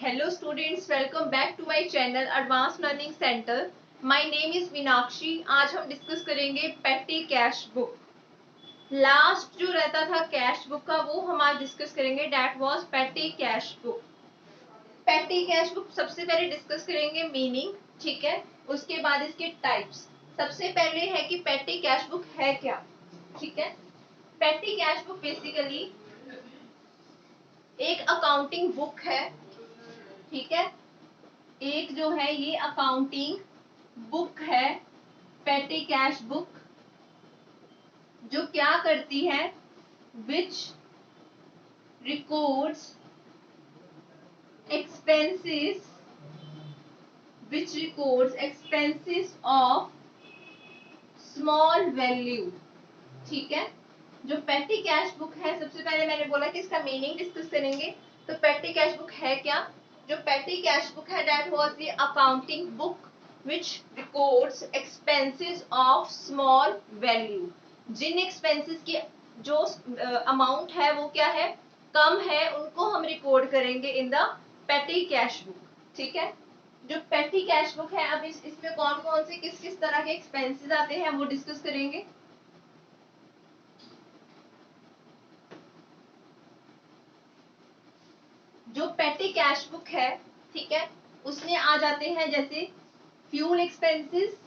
Hello students, welcome back to my channel Advanced Learning Center. My name is Meenakshi. आज हम discuss करेंगे पेटी cash book. Last जो रहता था कैश बुक का वो हम आज डिस्कस करेंगे. दैट वाज पेटी कैश बुक. पेटी कैश बुक सबसे पहले डिस्कस करेंगे मीनिंग, ठीक है. उसके बाद इसके टाइप्स. सबसे पहले है कि पेटी कैश बुक है क्या, ठीक है. पेटी कैश बुक बेसिकली एक अकाउंटिंग बुक है, ठीक है. एक जो है ये अकाउंटिंग बुक है पेटी कैश बुक, जो क्या करती है, which records expenses, which records expenses of small value, ठीक है. जो पेटी कैश बुक है, सबसे पहले मैंने बोला कि इसका मीनिंग डिस्कस करेंगे. तो पेटी कैश बुक है क्या. जो पेटी कैश बुक है that was the accounting book which records expenses of small value. जिन एक्सपेंसेस की जो अमाउंट है वो क्या है, कम है, उनको हम रिकॉर्ड करेंगे इन द पेटी कैश बुक, ठीक है. जो पेटी कैश बुक है, अब इसमें कौन कौन से किस किस तरह के एक्सपेंसेस आते हैं वो डिस्कस करेंगे. जो पेटी कैश बुक है, ठीक है, उसमें आ जाते हैं जैसे फ्यूल एक्सपेंसेस,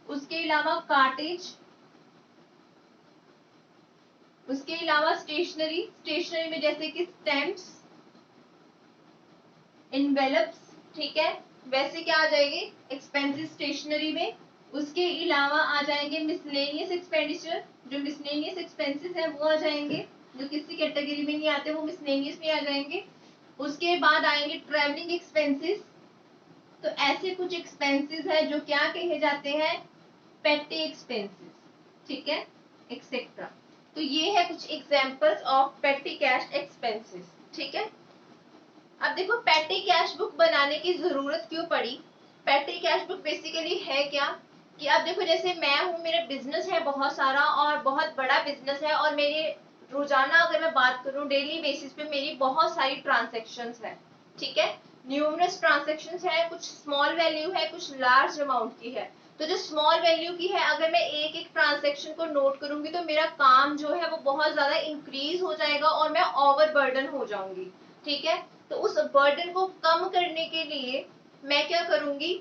उसके अलावा कार्टेज, उसके अलावा स्टेशनरी में जैसे कि स्टैम्प्स, इनवेलप्स, ठीक है. वैसे क्या आ जाएंगे एक्सपेंसेस स्टेशनरी में. उसके अलावा आ जाएंगे मिसलेनियस एक्सपेंडिचर. जो मिसलेनियस एक्सपेंसेस है वो आ जाएंगे, जो किसी कैटेगरी में नहीं आते वो मिसलेनियस में आ जाएंगे. उसके बाद आएंगे ट्रैवलिंग एक्सपेंसेस. तो ऐसे कुछ एक्सपेंसेस है जो क्या कहे जाते हैं, पेटी एक्सपेंसेस, ठीक है, एक्सेट्रा. तो ये है कुछ एग्जांपल्स ऑफ पेटी कैश एक्सपेंसेस, ठीक है. अब देखो पेटी कैश बुक बनाने की जरूरत क्यों पड़ी. पेटी कैश बुक बेसिकली है क्या कि अब देखो जैसे मैं हूँ, मेरा बिजनेस है बहुत सारा और बहुत बड़ा बिजनेस है, और मेरे रोजाना अगर मैं बात करूँ डेली बेसिस पे मेरी बहुत सारी ट्रांजेक्शन्स है, ठीक है. न्यूमरस ट्रांजेक्शन्स है, कुछ स्मॉल वैल्यू है, कुछ लार्ज अमाउंट की है. तो जो स्मॉल वैल्यू की है, अगर मैं एक एक ट्रांजेक्शन को नोट करूंगी तो मेरा काम जो है वो बहुत ज्यादा इंक्रीज हो जाएगा और मैं ओवर बर्डन हो जाऊंगी, ठीक है. तो उस बर्डन को कम करने के लिए मैं क्या करूंगी,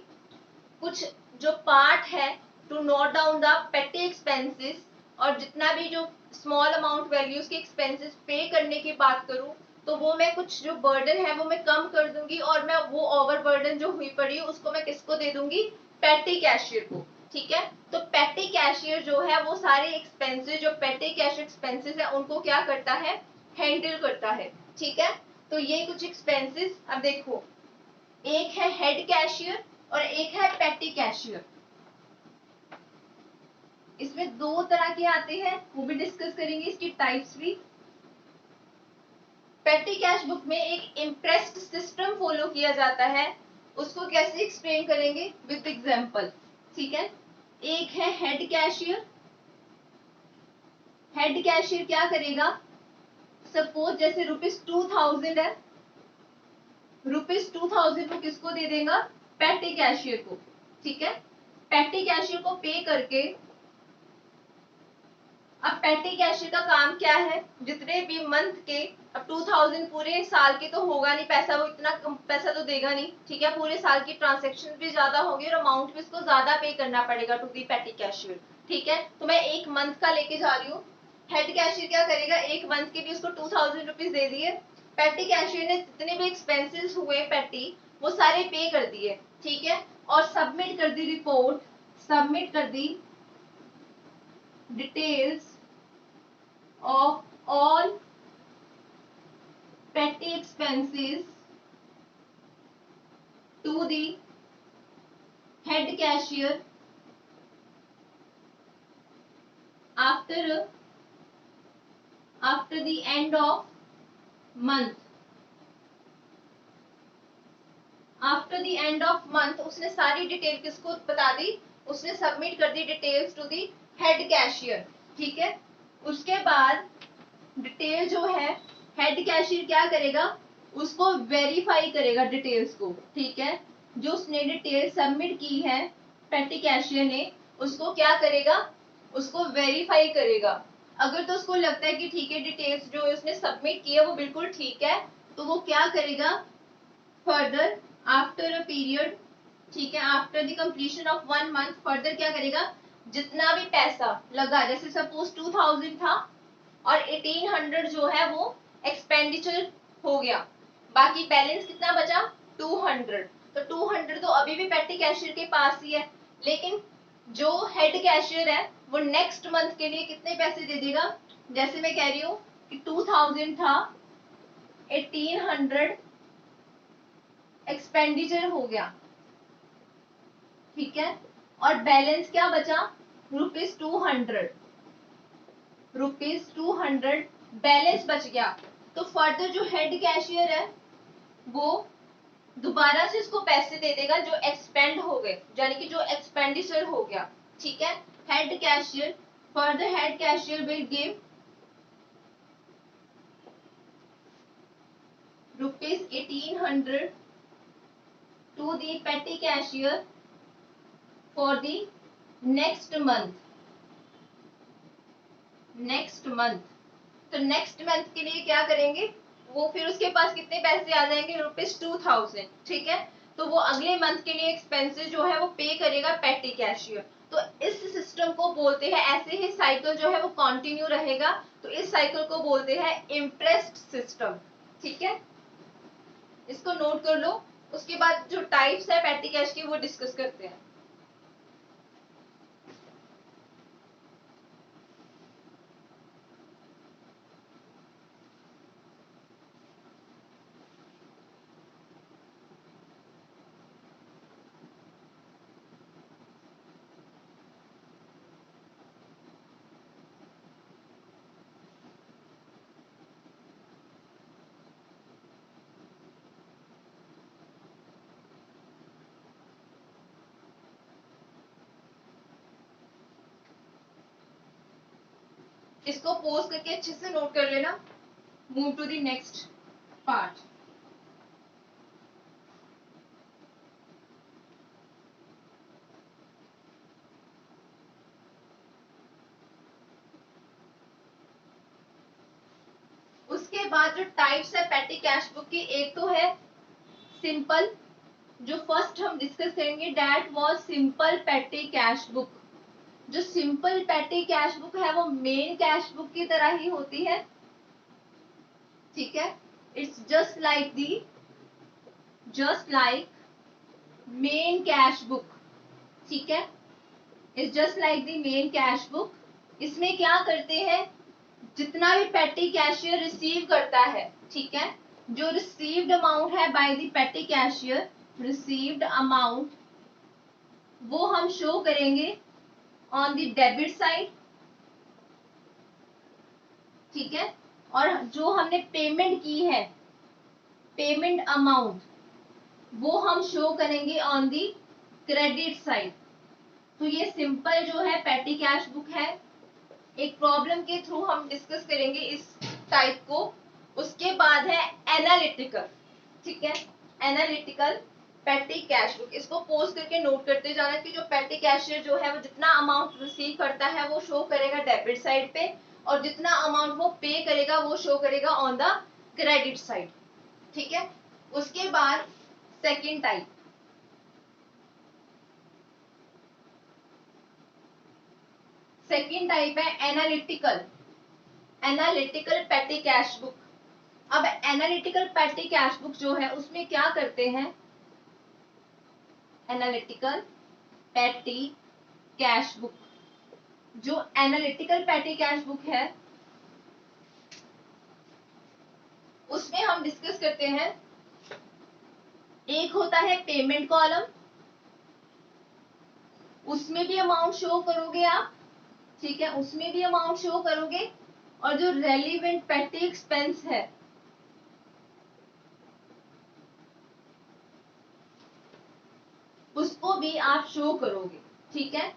कुछ जो पार्ट है टू नोट डाउन द पेटी एक्सपेंसेस, और जितना भी जो स्मॉल अमाउंट वैल्यूज के एक्सपेंसेस पे करने की बात करूं तो वो मैं कुछ जो बर्डन है वो मैं कम कर दूंगी, और मैं वो ओवर बर्डन जो हुई पड़ी है उसको मैं किसको दे दूंगी, पेटी कैशियर को, ठीक है. तो पेटी कैशियर जो है वो सारे एक्सपेंसेस जो पेटी कैश एक्सपेंसेस है उनको क्या करता है, हैंडल करता है, ठीक है. तो ये कुछ एक्सपेंसेस. अब देखो एक है हेड कैशियर और एक है पेटी कैशियर. इसमें दो तरह के आते हैं, वो भी डिस्कस करेंगे, इसकी टाइप्स भी. पेटी कैश बुक में एक इम्प्रेस्ड सिस्टम फॉलो किया जाता है. उसको कैसे एक्सप्लेन करेंगे, विद एग्जांपल, ठीक है. एक है हेड कैशियर. हेड कैशियर क्या करेगा, सपोज जैसे ₹2000 है, ₹2000 को किसको दे देगा, पेटी कैशियर को, ठीक है. पेटी कैशियर को पे करके, अब पेटी कैशियर का काम क्या है, जितने भी मंथ के, अब 2000 पूरे साल के तो होगा नहीं पैसा, वो इतना पैसा तो देगा नहीं, ठीक है. पूरे साल की ट्रांजेक्शन भी ज्यादा होगी और अमाउंट भी उसको ज्यादा पे करना पड़ेगा टू दी पेटी कैशियर, ठीक है. तो मैं एक मंथ का लेके जा रही हूँ. हेड कैशियर क्या करेगा, एक मंथ के लिए उसको ₹2000 दे दिए. पेटी कैशियर ने जितने भी एक्सपेंसेस हुए पेटी वो सारे पे कर दिए, ठीक है, और सबमिट कर दी रिपोर्ट, सबमिट कर दी details of all petty expenses to the head cashier after the end of month. After the end of month उसने सारी डिटेल किसको बता दी, उसने सबमिट कर दी details to the head cashier, ठीक है. उसके बाद डिटेल जो है हेड कैशियर क्या करेगा, उसको वेरीफाई करेगा डिटेल्स को, ठीक है। जो उसने डिटेल सबमिट की है पेटी कैशियर ने, उसको क्या करेगा, उसको वेरीफाई करेगा। अगर तो उसको लगता है कि ठीक है डिटेल्स जो उसने सबमिट की है वो बिल्कुल ठीक है, तो वो क्या करेगा, फर्दर आफ्टर अ पीरियड, ठीक है, after the completion of 1 month further क्या करेगा, जितना भी पैसा लगा, जैसे सपोज 2000 था और 1800 जो है वो एक्सपेंडिचर हो गया, बाकी बैलेंस कितना बचा 200, तो 200 तो अभी भी पेटी कैशियर के पास ही है, लेकिन जो हेड कैशियर है वो नेक्स्ट मंथ के लिए कितने पैसे दे देगा, जैसे मैं कह रही हूँ कि 2000 था, 1800 एक्सपेंडिचर हो गया, ठीक है, और बैलेंस क्या बचा ₹200, ₹200 बैलेंस बच गया। तो फर्दर जो हेड कैशियर है वो दोबारा से इसको पैसे दे देगा जो एक्सपेंड हो गए, यानी कि जो एक्सपेंडिचर हो गया, ठीक है। Head cashier, further head cashier will give ₹1800 to the petty cashier for the next month, next month. तो नेक्स्ट मंथ के लिए क्या करेंगे, वो फिर उसके पास कितने पैसे आ जाएंगे, ₹2000, ठीक है। तो वो अगले मंथ के लिए एक्सपेंसेस जो है वो पे करेगा पेटी कैशियर। तो इस सिस्टम को बोलते हैं, ऐसे ही साइकिल जो है वो कंटिन्यू रहेगा, तो इस साइकिल को बोलते हैं इंटरेस्ट सिस्टम, ठीक है। इसको नोट कर लो। उसके बाद जो टाइप्स है पेटी कैश की वो डिस्कस करते हैं। इसको पोज करके अच्छे से नोट कर लेना। Move to the next part. उसके बाद जो टाइप्स है पेटी कैश बुक की, एक तो है सिंपल, जो फर्स्ट हम डिस्कस करेंगे दैट वाज सिंपल पेटी कैश बुक। जो सिंपल पेटी कैश बुक है वो मेन कैश बुक की तरह ही होती है, ठीक है। It's just like main cash book, ठीक है। It's just like the main cash book. इसमें क्या करते हैं, जितना भी पेटी कैशियर रिसीव करता है, ठीक है, जो रिसीव्ड अमाउंट है बाय द पेटी कैशियर, रिसीव्ड अमाउंट वो हम शो करेंगे ऑन द डेबिट साइड, ठीक है। और जो हमने पेमेंट की है, पेमेंट अमाउंट, वो हम शो करेंगे ऑन दी क्रेडिट साइड। तो ये सिंपल जो है पेटी कैश बुक है। एक प्रॉब्लम के थ्रू हम डिस्कस करेंगे इस टाइप को। उसके बाद है एनालिटिकल, ठीक है, एनालिटिकल पेटी कैश बुक। इसको पोज करके नोट करते जाना कि जो पेटी कैशियर जो है वो जितना अमाउंट रिसीव करता है वो शो करेगा डेबिट साइड पे, और जितना अमाउंट वो पे करेगा वो शो करेगा ऑन द क्रेडिट साइड, ठीक है। उसके बाद सेकेंड टाइप, सेकेंड टाइप है एनालिटिकल, एनालिटिकल पेटी कैश बुक। अब एनालिटिकल पेटी कैश बुक जो है उसमें क्या करते हैं, एनालिटिकल पेटी कैश बुक, जो एनालिटिकल पेटी कैश बुक है उसमें हम डिस्कस करते हैं, एक होता है पेमेंट कॉलम, उसमें भी अमाउंट शो करोगे आप, ठीक है, उसमें भी अमाउंट शो करोगे, और जो रेलिवेंट पेटी एक्सपेंस है उसको भी आप शो करोगे, ठीक है।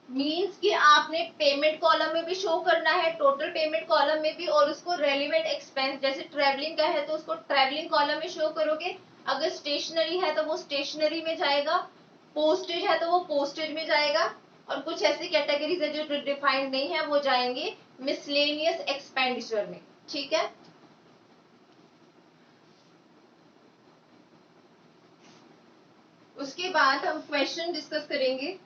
मीन्स कि आपने पेमेंट कॉलम में भी शो करना है, टोटल पेमेंट कॉलम में भी, और उसको रेलिवेंट एक्सपेंस, जैसे ट्रेवलिंग का है तो उसको ट्रेवलिंग कॉलम में शो करोगे, अगर स्टेशनरी है तो वो स्टेशनरी में जाएगा, पोस्टेज है तो वो पोस्टेज में जाएगा, और कुछ ऐसी कैटेगरीज है जो डिफाइंड नहीं है वो जाएंगे मिसलेनियस एक्सपेंडिचर में। ठीक है, उसके बाद हम क्वेश्चन डिस्कस करेंगे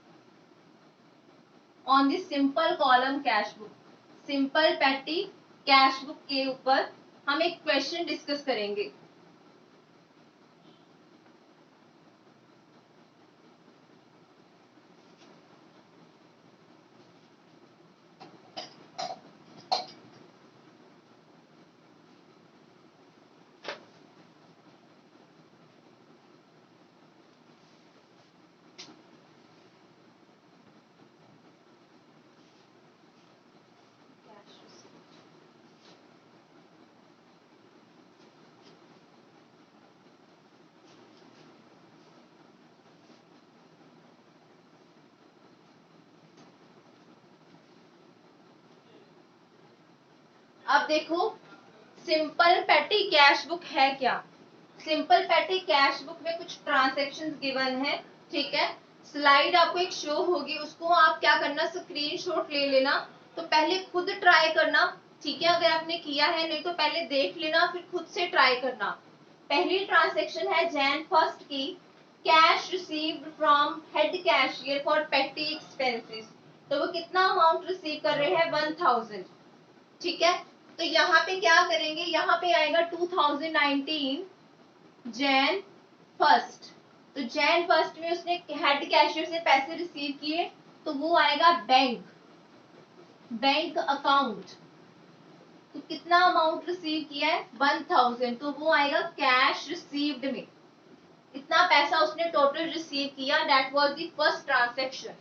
on the simple column cash book, simple petty cash book के ऊपर हम एक क्वेश्चन डिस्कस करेंगे। अब देखो सिंपल पैटी कैश बुक है क्या। सिंपल पैटी कैश बुक में कुछ ट्रांजैक्शंस गिवन है। ठीक है, स्लाइड आपको एक शो होगी, उसको आप क्या करना, स्क्रीनशॉट ले लेना। तो पहले खुद ट्राई करना, ठीक है, अगर आपने किया है, नहीं तो पहले देख लेना फिर खुद से ट्राई करना। पहली ट्रांजैक्शन है Jan 1 की, cash received from head cashier for पेटी एक्सपेंसेस। तो वो कितना अमाउंट रिसीव कर रहे हैं, 1000। ठीक है, तो यहाँ पे क्या करेंगे, यहाँ पे आएगा 2019 Jan 1। तो Jan 1 में उसने हेड कैशियर से पैसे रिसीव किए, तो वो आएगा बैंक अकाउंट। तो कितना अमाउंट रिसीव किया है, 1000, तो वो आएगा कैश रिसीव्ड में। इतना पैसा उसने टोटल रिसीव किया, that was the first transaction.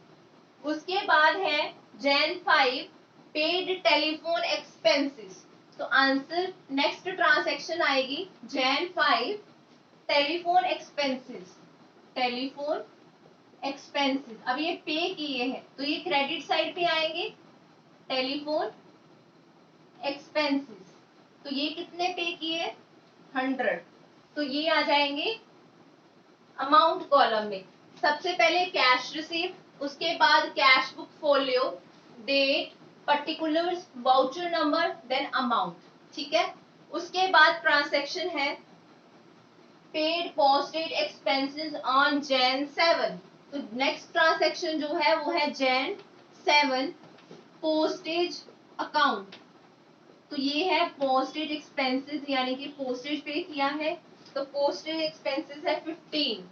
उसके बाद है Jan 5 पेड टेलीफोन एक्सपेंसेस। तो आंसर नेक्स्ट ट्रांजैक्शन आएगी Jan 5 telephone expenses, telephone expenses. अब ये पे किए हैं तो ये क्रेडिट साइड पे आएंगे, टेलीफोन एक्सपेंसेस। तो ये कितने पे किए, 100, तो ये आ जाएंगे अमाउंट कॉलम में। सबसे पहले कैश रिसीव, उसके बाद cash book folio, date, particulars, voucher number, then amount. ठीक है, उसके बाद ट्रांजैक्शन है paid postage expenses on Jan 7। तो नेक्स्ट ट्रांजैक्शन जो है वो है Jan 7 पोस्टेज अकाउंट। तो ये है पोस्टेज एक्सपेंसेस, यानी कि पोस्टेज पे किया है, तो पोस्टेज एक्सपेंसेस है 15।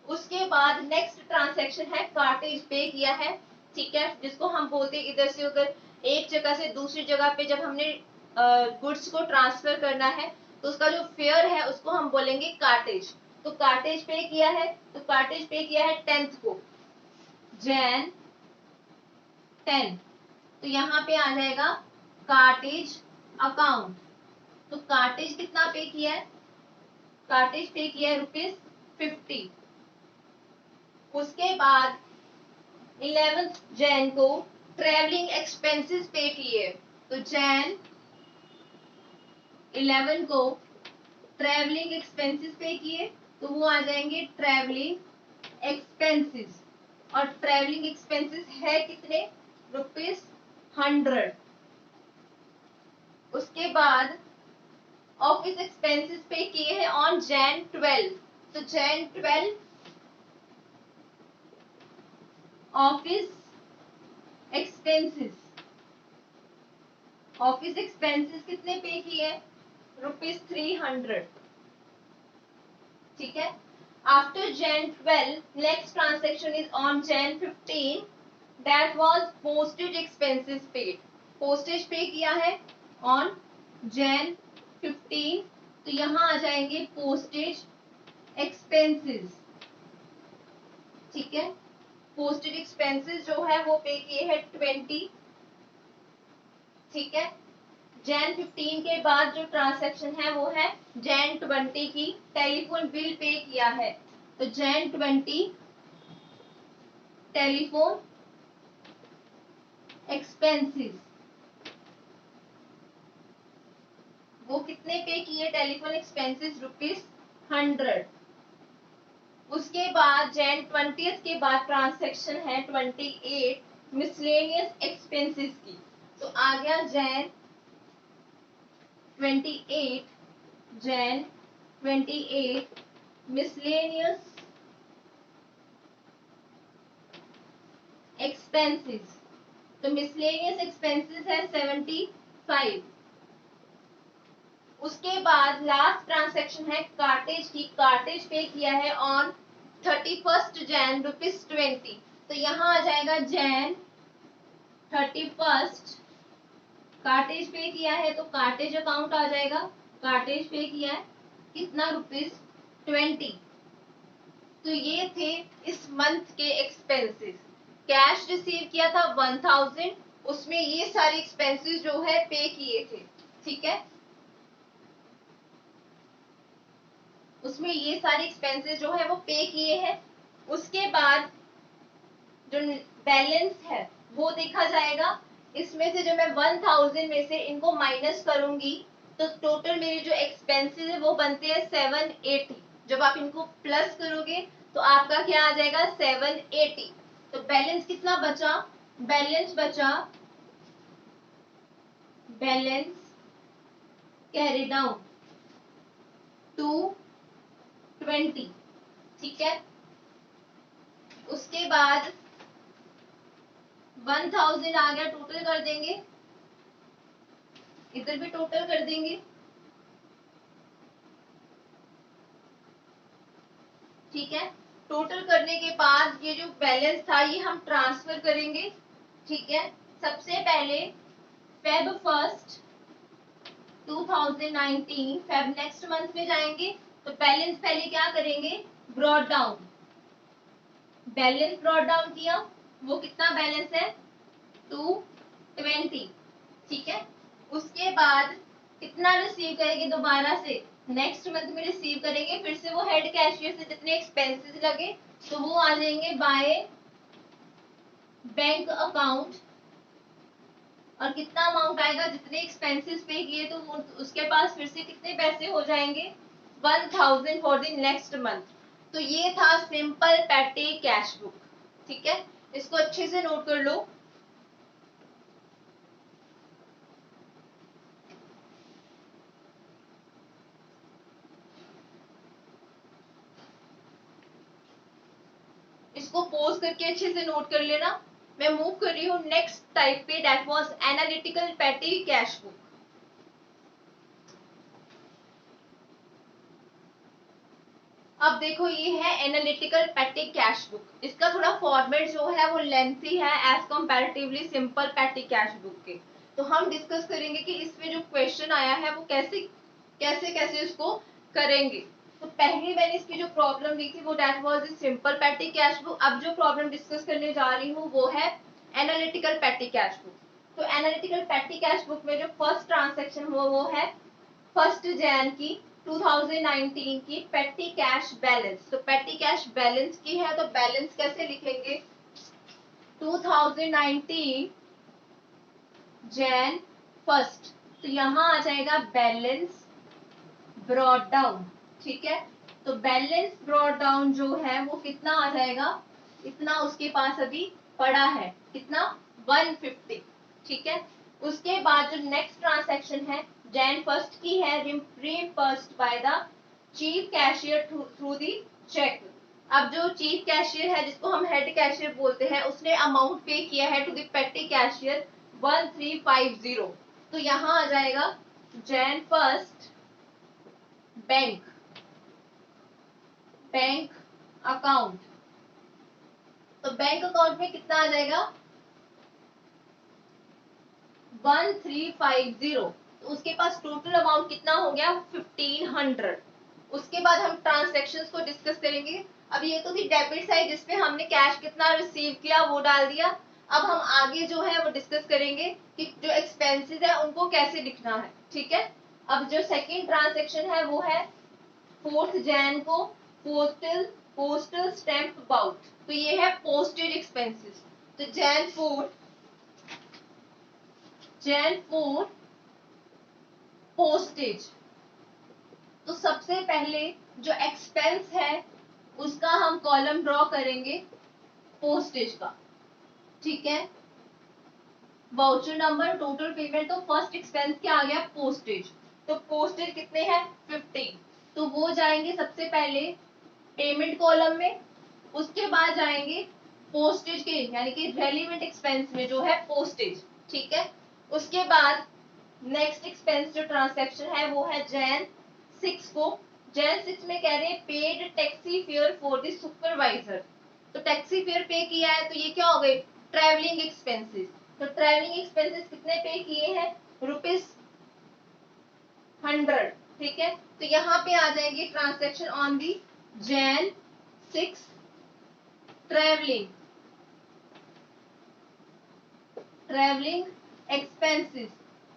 उसके बाद नेक्स्ट ट्रांजैक्शन है कार्टेज पे किया है। ठीक है, जिसको हम बोलते हैं इधर से अगर एक जगह से दूसरी जगह पे जब हमने गुड्स को ट्रांसफर करना है तो उसका जो फेयर है उसको हम बोलेंगे कार्टेज। तो कार्टेज पे किया है, तो कार्टेज पे किया है 10th को, Jan 10। तो यहाँ पे आ जाएगा कार्टेज अकाउंट। तो कार्टेज कितना पे किया है, कार्टेज पे किया है ₹50। उसके बाद 11th Jan को ट्रेवलिंग एक्सपेंसेस पे किए, तो Jan 11 को ट्रेवलिंग एक्सपेंसेस पे किए, तो वो आ जाएंगे ट्रेवलिंग एक्सपेंसेस। और ट्रेवलिंग एक्सपेंसेस है कितने, ₹100। उसके बाद ऑफिस एक्सपेंसेस पे किए हैं ऑन Jan 12। तो Jan 12 office expenses, office expenses कितने पे किए, ₹300। ठीक है, after Jan 12 next transaction is on Jan 15, that was postage expenses paid. Postage पे किया है ऑन Jan 15, तो यहाँ आ जाएंगे पोस्टेज एक्सपेंसेस। ठीक है, पोस्टेज एक्सपेंसेस जो है वो पे किए हैं 20। ठीक है, Jan 15 के बाद जो ट्रांजैक्शन है वो है Jan 20 की, टेलीफोन बिल पे किया है, तो Jan 20 टेलीफोन एक्सपेंसेस, वो कितने पे किए टेलीफोन एक्सपेंसेस ₹100। उसके बाद जैन 20 के बाद ट्रांसैक्शन है 28 मिसलेनियस एक्सपेंसेस की। तो आ गया जैन 28 मिसलेनियस एक्सपेंसेस। तो मिसलेनियस एक्सपेंसेस है 75। उसके बाद लास्ट ट्रांसैक्शन है कार्टेज की, कार्टेज पे किया है ऑन 31 जैन ₹20। तो यहाँ आ जाएगा जैन 31 कार्टेज पे किया है, तो कार्टेज अकाउंट आ जाएगा। कार्टेज पे किया है कितना ₹20। तो ये थे इस मंथ के एक्सपेंसेस। कैश रिसीव किया था 1000, उसमें ये सारे एक्सपेंसेस जो है पे किए थे, ठीक है। उसमें ये सारे एक्सपेंसेस जो है वो पे किए हैं। उसके बाद जो बैलेंस है वो देखा जाएगा। इसमें से जो मैं 1000 में से इनको माइनस करूंगी तो टोटल मेरे जो एक्सपेंसेस है वो बनते हैं 780। जब आप इनको प्लस करोगे तो आपका क्या आ जाएगा 780। तो बैलेंस कितना बचा, बैलेंस बचा, बैलेंस कैरी डाउन 220, ठीक है। उसके बाद 1000 आ गया, टोटल कर देंगे, इधर भी टोटल कर देंगे, ठीक है। टोटल करने के बाद ये जो बैलेंस था ये हम ट्रांसफर करेंगे, ठीक है। सबसे पहले फेब 1 2019, फेब नेक्स्ट मंथ में जाएंगे तो बैलेंस पहले क्या करेंगे, brought down. Balance brought down किया, वो कितना बैलेंस है 220, ठीक है। उसके बाद कितना रिसीव करेंगे दोबारा से, नेक्स्ट मंथ में रिसीव करेंगे फिर से वो हेड कैशियर से जितने एक्सपेंसेस लगे तो वो आ जाएंगे बाय बैंक अकाउंट। और कितना अमाउंट आएगा, जितने एक्सपेंसेस पे किए तो उसके पास फिर से कितने पैसे हो जाएंगे 1000 फॉर द नेक्स्ट मंथ। तो ये था सिंपल पैटी कैश बुक, ठीक है। इसको अच्छे से नोट कर लो। इसको पोज करके अच्छे से नोट कर लेना। मैं मूव कर रही हूँ नेक्स्ट टाइप पे, that was analytical patty cash book. अब देखो ये है एनालिटिकल पैटी कैश बुक। इसका थोड़ा फॉर्मेट जो है वो लेंथी है as comparatively simple petty cash book के। तो हम डिस्कस करेंगे कि इसमें जो क्वेश्चन आया है वो कैसे कैसे कैसे उसको करेंगे। तो पहले मैंने इसकी जो प्रॉब्लम ली थी वो that was simple petty cash book. अब जो प्रॉब्लम डिस्कस करने जा रही हूँ वो है एनालिटिकल पैटी कैश बुक। तो एनालिटिकल पैटी कैश बुक में जो फर्स्ट ट्रांजेक्शन हुआ वो है 1 जैन की 2019 की पेटी कैश बैलेंस। तो पेटी कैश बैलेंस की है तो बैलेंस कैसे लिखेंगे 2019 जैन 1। तो यहां आ जाएगा बैलेंस ब्रॉट डाउन, ठीक है। तो बैलेंस ब्रॉट डाउन जो है वो कितना आ जाएगा, इतना उसके पास अभी पड़ा है, कितना 150, ठीक है। उसके बाद जो नेक्स्ट ट्रांजैक्शन है जैन 1 की है, reimbursed by the chief cashier through the cheque. अब जो चीफ कैशियर है जिसको हम हेड कैशियर बोलते हैं उसने अमाउंट पे किया है टू द पेटी कैशियर 1350। तो यहां आ जाएगा जैन 1 बैंक बैंक अकाउंट। तो बैंक अकाउंट में कितना आ जाएगा 1350। तो उसके पास टोटल अमाउंट कितना हो गया 1500। उसके बाद हम ट्रांजैक्शंस को डिस्कस करेंगे। अब ये तो थी डेबिट साइड जिसपे हमने कैश कितना रिसीव किया वो डाल दिया। अब हम आगे जो है वो डिस्कस करेंगे कि जो एक्सपेंसेस है उनको कैसे लिखना है, ठीक है। अब जो सेकेंड ट्रांजैक्शन है वो है 4 जैन को पोस्टल स्टैंप बाउट। तो ये है पोस्टेज एक्सपेंसेस। तो जैन 4 पोस्टेज। तो सबसे पहले जो एक्सपेंस है उसका हम कॉलम ड्रॉ करेंगे पोस्टेज का, ठीक है। वाउचर नंबर, टोटल पेमेंट, तो फर्स्ट एक्सपेंस क्या आ गया, पोस्टेज। तो पोस्टेज कितने हैं, 50। तो वो जाएंगे सबसे पहले पेमेंट कॉलम में, उसके बाद जाएंगे पोस्टेज के यानी कि रेलिवेंट एक्सपेंस में जो है पोस्टेज, ठीक है। उसके बाद नेक्स्ट एक्सपेंस जो ट्रांसैक्शन है वो है जैन 6 को। जैन 6 में कह रहे हैं paid taxi fare for the supervisor. तो टैक्सी फेयर पे किया है तो ये क्या हो गए, ट्रैवलिंग एक्सपेंसेस। तो ट्रैवलिंग एक्सपेंसेस कितने पे किए हैं, ₹100, ठीक है। तो यहाँ पे आ जाएंगे transaction on the Jain 6 travelling expenses.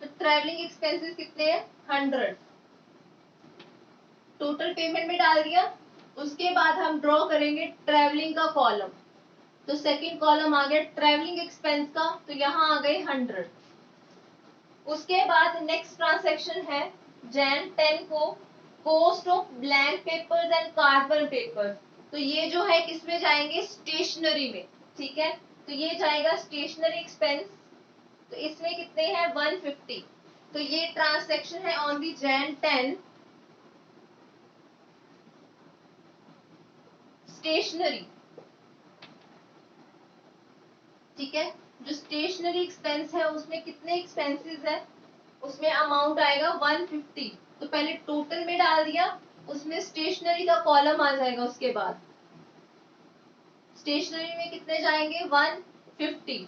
तो ट्रैवलिंग एक्सपेंसेस कितने हैं, 100, टोटल पेमेंट में डाल दिया। उसके बाद हम ड्रॉ करेंगे ट्रैवलिंग का कॉलम। तो सेकंड कॉलम आ गया ट्रैवलिंग एक्सपेंस का, तो यहाँ आ गए 100। उसके बाद नेक्स्ट ट्रांसैक्शन है जैन 10 को, cost of blank papers and carbon paper. तो ये जो है किसमें जाएंगे, स्टेशनरी में, ठीक है। तो ये जाएगा स्टेशनरी एक्सपेंस। तो इसमें कितने हैं, 150। तो ये ट्रांसैक्शन है ऑन दी जैन 10 स्टेशनरी, ठीक है। जो स्टेशनरी एक्सपेंस है उसमें कितने एक्सपेंसेस है, उसमें अमाउंट आएगा 150। तो पहले टोटल में डाल दिया, उसमें स्टेशनरी का कॉलम आ जाएगा। उसके बाद स्टेशनरी में कितने जाएंगे, 150।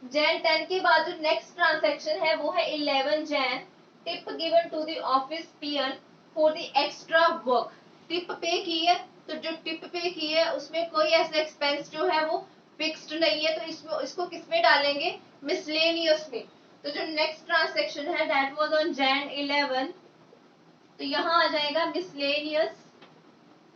जैन 10 के बाद जो नेक्स्ट ट्रांसैक्शन है वो है 11 Jan, tip given to the office peon for the extra work. Tip pay की है, तो जो टिप पे की है उसमें कोई ऐसा एक्सपेंस जो है वो फिक्स्ड नहीं है, तो इसको किसमें डालेंगे, मिसलेनियस में। तो जो नेक्स्ट ट्रांसैक्शन है दैट वाज ऑन जैन 11, तो यहाँ आ जाएगा मिसलेनियस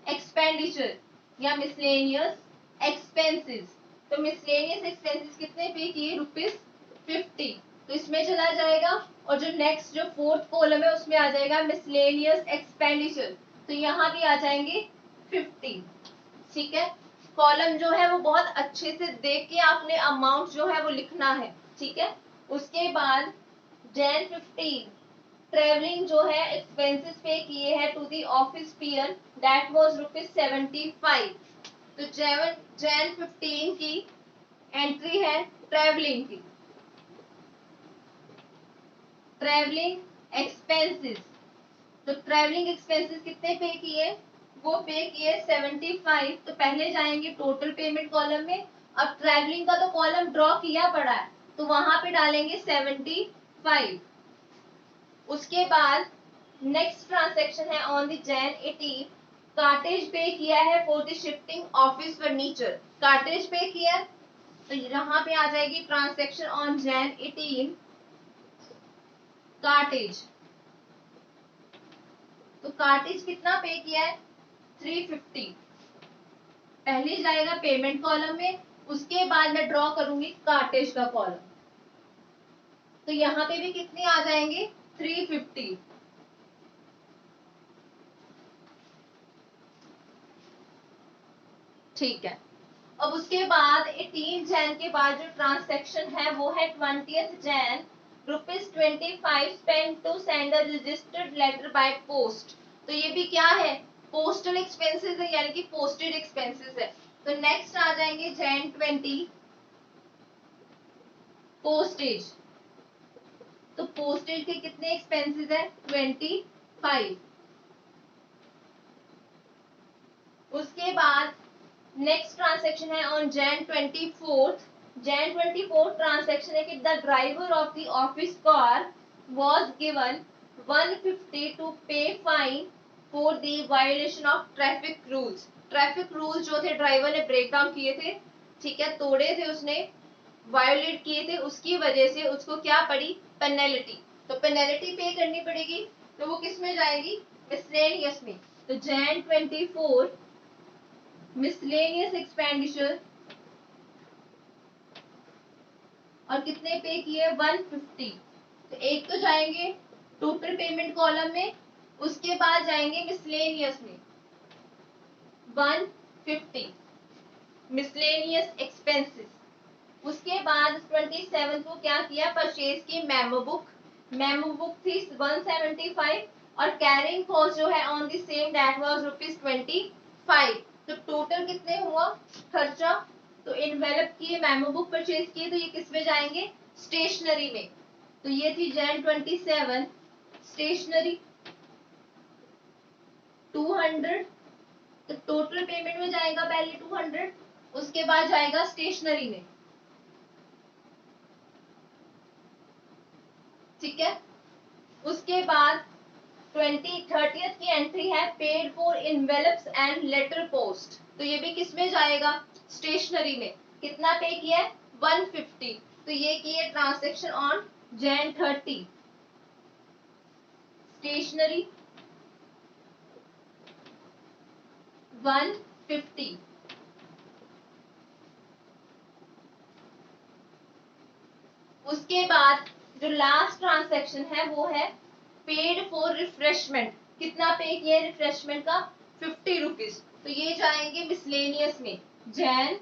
एक्सपेंडिचर या मिसलेनियस एक्सपेंसेस। तो मिसलेनियस एक्सपेंसेस कितने पे किए, ₹50, तो इसमें चला जाएगा। और जो नेक्स्ट जो फोर्थ कॉलम है उसमें आ जाएगा मिसलेनियस एक्सपेंडिचर, तो यहाँ भी आ जाएंगे 50, ठीक है। कॉलम जो है वो बहुत अच्छे से देख के आपने अमाउंट जो है वो लिखना है, ठीक है। उसके बाद जैन 15 ट्रेवलिंग जो है एक्सपेंसेस पे किए हैं to the office peon, that was ₹75। तो जैन 15 की एंट्री है ट्रेवलिंग की, ट्रेवलिंग एक्सपेंसेस। तो ट्रेवलिंग एक्सपेंसेस कितने पे किए, वो पे किए 75। तो पहले जाएंगे टोटल पेमेंट कॉलम में। अब ट्रेवलिंग का तो कॉलम ड्रॉ किया पड़ा है तो वहां पे डालेंगे 75। उसके बाद नेक्स्ट ट्रांसैक्शन है on the Jan 18, cartage pay किया है for the shifting office furniture. Cartage pay किया, तो यहाँ पे आ जाएगी ट्रांसैक्शन ऑन जैन 18 कार्टेज। तो कार्टेज कितना पे किया है, 350। पहले जाएगा पेमेंट कॉलम में, उसके बाद मैं ड्रॉ करूंगी कार्टेज का कॉलम। तो यहाँ पे भी कितने आ जाएंगे, 350, ठीक है। अब उसके बाद 18 जैन के बाद जो ट्रांसैक्शन है वो है 20th Jan, ₹25 spend to send a registered letter by post. तो ये भी क्या है, पोस्टल एक्सपेंसेस है यानी कि पोस्टेड एक्सपेंसेस है। तो नेक्स्ट आ जाएंगे जैन 20 पोस्टेज। तो पोस्टेज के कितने एक्सपेंसेस है, 25। उसके बाद नेक्स्ट ट्रांसैक्शन है ऑन जैन 24। जैन 24 ट्रांसैक्शन है कि the driver of the office car was given 150 to pay fine for the violation of traffic rules. Traffic rules जो थे ड्राइवर ने ब्रेक डाउन किए थे, ठीक है, तोड़े थे उसने, वायोलेट किए थे, उसकी वजह से उसको क्या पड़ी, पेनल्टी। तो पेनल्टी पे करनी पड़ेगी, तो वो किस में जाएगी, मिसलेनियस में। तो जैन 24 मिसलेनियस एक्सपेंडिचर और कितने पे किए 150। तो एक तो जाएंगे टोटल पेमेंट कॉलम में, उसके बाद जाएंगे मिसलेनियस में 150 मिसलेनियस एक्सपेंसेस। उसके बाद 27 को क्या किया, परचेज की मेमो बुक थी 175 और कैरिंग कॉस्ट जो है on the same that was ₹25। तो टोटल कितने हुआ खर्चा, तो इन्वेलप किए, मेमो बुक परचेज किए, तो ये किस में जाएंगे, स्टेशनरी में। तो ये थी Jan 27 स्टेशनरी 200, तो टोटल पेमेंट में जाएगा पहले 200, उसके बाद जाएगा स्टेशनरी में, ठीक है। उसके बाद 30th की एंट्री है paid for envelopes and letter post, तो ये भी किस में जाएगा, स्टेशनरी में। कितना पे किया है 150, तो ये किए ट्रांजेक्शन ऑन Jan 30 स्टेशनरी 150। उसके बाद जो लास्ट ट्रांजैक्शन है वो है पेड फॉर रिफ्रेशमेंट, कितना पे किया रिफ्रेशमेंट का 50 रुपीज, तो ये जाएंगे मिसलेनियस में Jan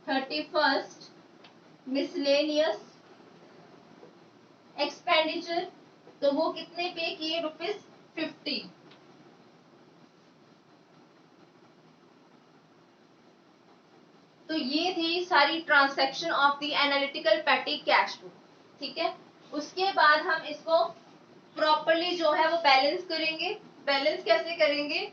31 मिसलेनियस एक्सपेंडिचर, तो वो कितने पे किए ₹50। तो ये थी सारी transaction of the analytical patty cash book, ठीक है। उसके बाद हम इसको प्रॉपरली जो है वो बैलेंस करेंगे। बैलेंस कैसे करेंगे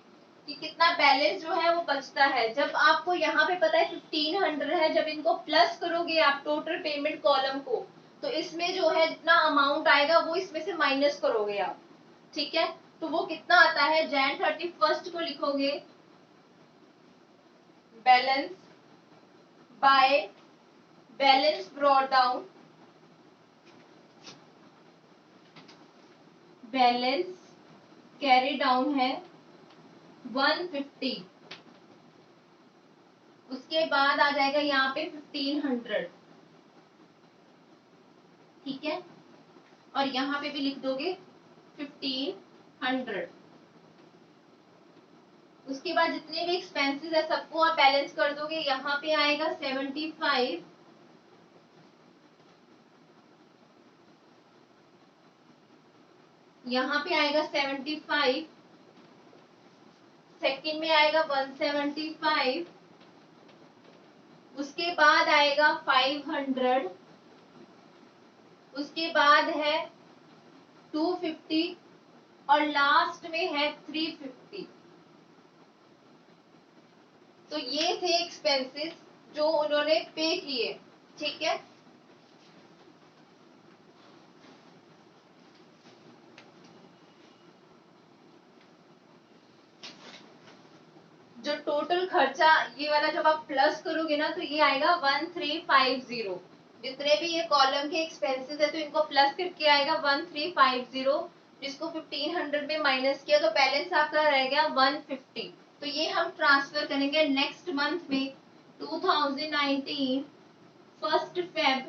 कि कितना बैलेंस जो है वो बचता है। जब आपको यहाँ पे पता है 1500 है, जब इनको प्लस करोगे आप टोटल पेमेंट कॉलम को, तो इसमें जो है जितना अमाउंट आएगा वो इसमें से माइनस करोगे आप, ठीक है। तो वो कितना आता है, Jan 31 को लिखोगे balance by balance brought down, balance carry down है 150, उसके बाद आ जाएगा यहाँ पे 1500, ठीक है। और यहाँ पे भी लिख दोगे 1500। उसके बाद जितने भी एक्सपेंसेस है सबको आप बैलेंस कर दोगे। यहाँ पे आएगा 75, यहाँ पे आएगा 75, सेकंड में आएगा 175, उसके बाद आएगा 500, उसके बाद है 250 और लास्ट में है 350। तो ये थे एक्सपेंसेस जो उन्होंने पे किए, ठीक है। जो टोटल खर्चा ये वाला जब आप प्लस करोगे ना तो ये आएगा 1350। जितने भी ये कॉलम के एक्सपेंसेस है तो इनको प्लस करके आएगा 1350, जिसको 1500 में माइनस किया तो बैलेंस आपका रह गया 150। तो ये हम ट्रांसफर करेंगे नेक्स्ट मंथ में 2019 1 Feb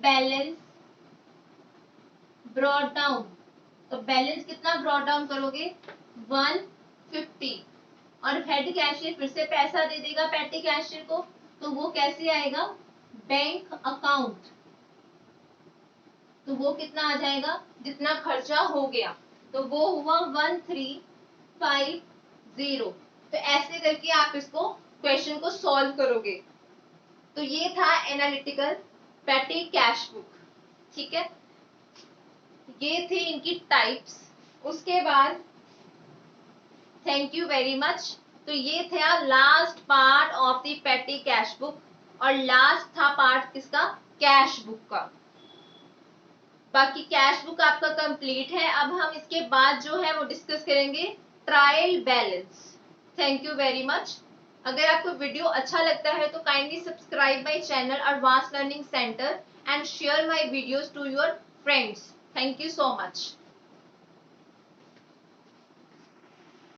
बैलेंस ब्रॉट डाउन। तो बैलेंस कितना ब्रॉट डाउन करोगे 150 और हेड कैशियर फिर से पैसा दे देगा पेटी कैशियर को, तो वो कैसे आएगा बैंक अकाउंट, तो वो कितना आ जाएगा जितना खर्चा हो गया, तो वो हुआ 1350। तो ऐसे करके आप इसको क्वेश्चन को सॉल्व करोगे। तो ये था एनालिटिकल पेटी कैश बुक, ठीक है। ये थी इनकी टाइप्स। उसके बाद थैंक यू वेरी मच। तो ये था लास्ट पार्ट ऑफ द पेटी कैश बुक और लास्ट था पार्ट किसका, कैश बुक का। बाकी कैश बुक आपका कंप्लीट है। अब हम इसके बाद जो है वो डिस्कस करेंगे trial balance. Thank you very much. अगर आपको वीडियो अच्छा लगता है तो kindly subscribe my channel advance learning centre and share my videos to your friends. Thank you so much.